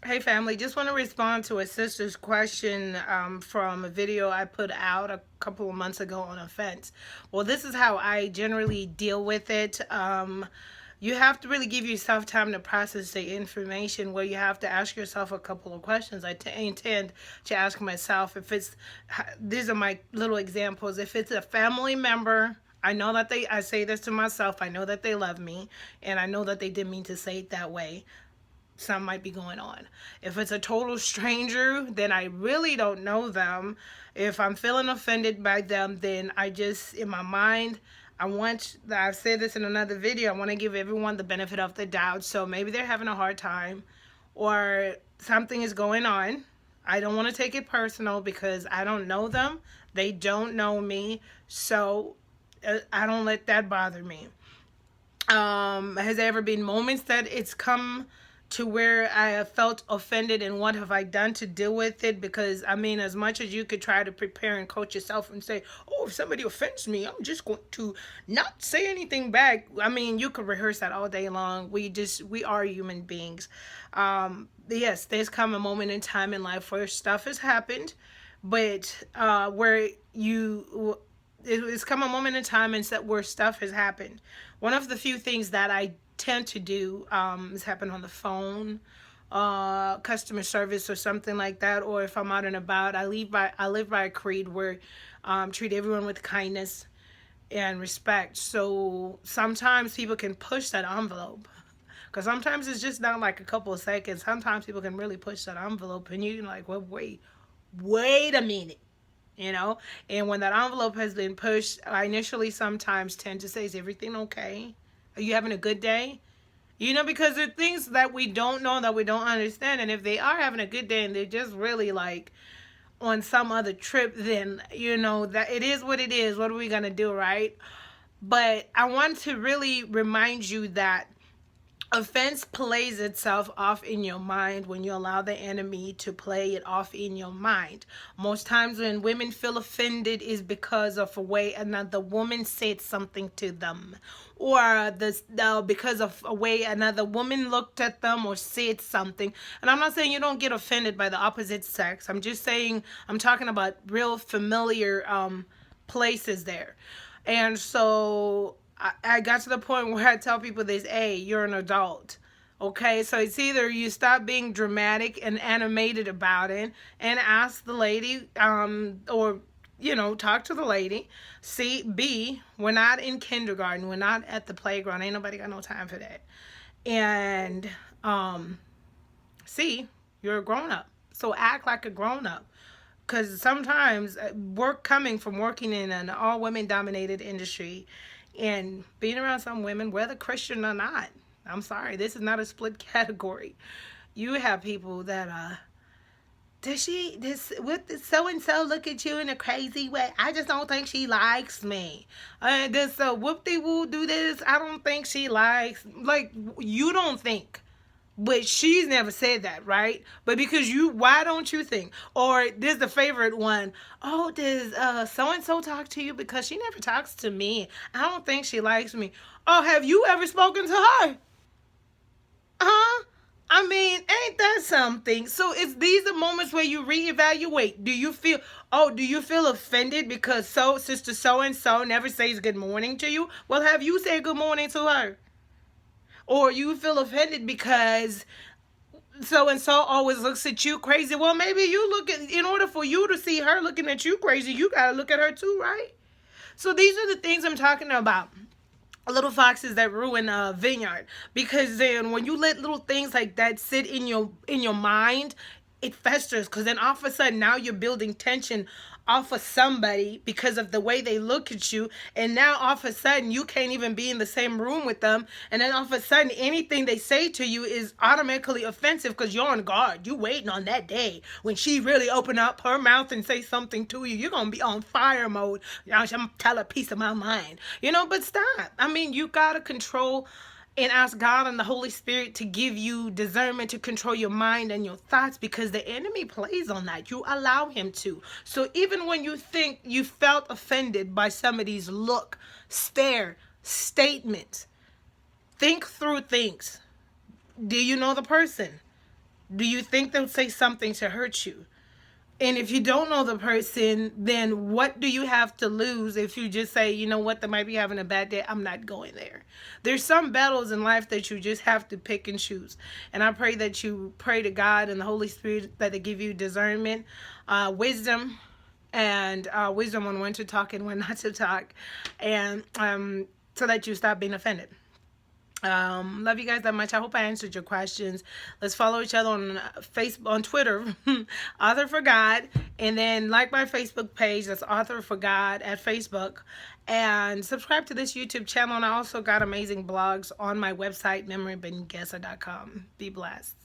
Hey family, just want to respond to a sister's question from a video I put out a couple of months ago on offense. Well, this is how I generally deal with it. You have to really give yourself time to process the information where you have to ask yourself a couple of questions. Intend to ask myself if it's, these are my little examples. If it's a family member, I say this to myself, I know that they love me, and I know that they didn't mean to say it that way. Something might be going on. If it's a total stranger, then I really don't know them. If I'm feeling offended by them, then I just, in my mind, I've said this in another video, I want to give everyone the benefit of the doubt. So maybe they're having a hard time or something is going on. I don't want to take it personal because I don't know them. They don't know me. So I don't let that bother me. Has there ever been moments that it's come to where I have felt offended, and what have I done to deal with it? Because I mean, as much as you could try to prepare and coach yourself and say, oh, if somebody offends me, I'm just going to not say anything back. I mean, you could rehearse that all day long. We are human beings. Yes, there's come a moment in time in life where stuff has happened, but where you it's come a moment in time and where stuff has happened. One of the few things that I tend to do is happen on the phone, customer service or something like that, or if I'm out and about, I live by a creed where treat everyone with kindness and respect. So sometimes people can push that envelope. Because sometimes it's just not like a couple of seconds. Sometimes people can really push that envelope, and you're like, well, wait a minute, you know. And when that envelope has been pushed, I initially sometimes tend to say, is everything okay? Are you having a good day? You know, because there are things that we don't know, that we don't understand, and if they are having a good day and they're just really like on some other trip, then you know that it is what it is. What are we gonna do, right? But I want to really remind you that offense plays itself off in your mind when you allow the enemy to play it off in your mind. Most times when women feel offended is because of a way another woman said something to them, or because of a way another woman looked at them or said something. And I'm not saying you don't get offended by the opposite sex. I'm just saying I'm talking about real familiar places there. And so I got to the point where I tell people this, hey, you're an adult. Okay, so it's either you stop being dramatic and animated about it and ask the lady, or, you know, talk to the lady. C, B, we're not in kindergarten. We're not at the playground. Ain't nobody got no time for that. And C, you're a grown up. So act like a grown up. Because sometimes coming from working in an all women dominated industry and being around some women, whether Christian or not, I'm sorry, this is not a split category. You have people that does so and so look at you in a crazy way? I just don't think she likes me. Does whoop de woo do this? I don't think she likes, like, you don't think. But she's never said that, right? But because why don't you think? Or there's the favorite one. Oh, does so and so talk to you? Because she never talks to me. I don't think she likes me. Oh, have you ever spoken to her? Huh? I mean, ain't that something? So it's these are moments where you reevaluate. Do you feel offended because sister so and so never says good morning to you? Well, have you said good morning to her? Or you feel offended because so and so always looks at you crazy. Well, maybe in order for you to see her looking at you crazy, you gotta look at her too, right? So these are the things I'm talking about. Little foxes that ruin a vineyard. Because then when you let little things like that sit in your mind, it festers. Because then all of a sudden now you're building tension off of somebody because of the way they look at you, and now all of a sudden you can't even be in the same room with them, and then all of a sudden anything they say to you is automatically offensive because you're on guard. You waiting on that day when she really open up her mouth and say something to you. You're gonna be on fire mode. I'm gonna tell a piece of my mind, but stop. I mean, you gotta control and ask God and the Holy Spirit to give you discernment to control your mind and your thoughts, because the enemy plays on that. You allow him to. So even when you think you felt offended by somebody's look, stare, statement, think through things. Do you know the person? Do you think they'll say something to hurt you? And if you don't know the person, then what do you have to lose if you just say, you know what, they might be having a bad day, I'm not going there. There's some battles in life that you just have to pick and choose. And I pray that you pray to God and the Holy Spirit that they give you discernment, wisdom, and wisdom on when to talk and when not to talk, and so that you stop being offended. Love you guys that much. I hope I answered your questions. Let's follow each other on Facebook, on Twitter, Author for God, and then like my Facebook page. That's Author for God at Facebook, and subscribe to this YouTube channel. And I also got amazing blogs on my website, memorybengesa.com. Be blessed.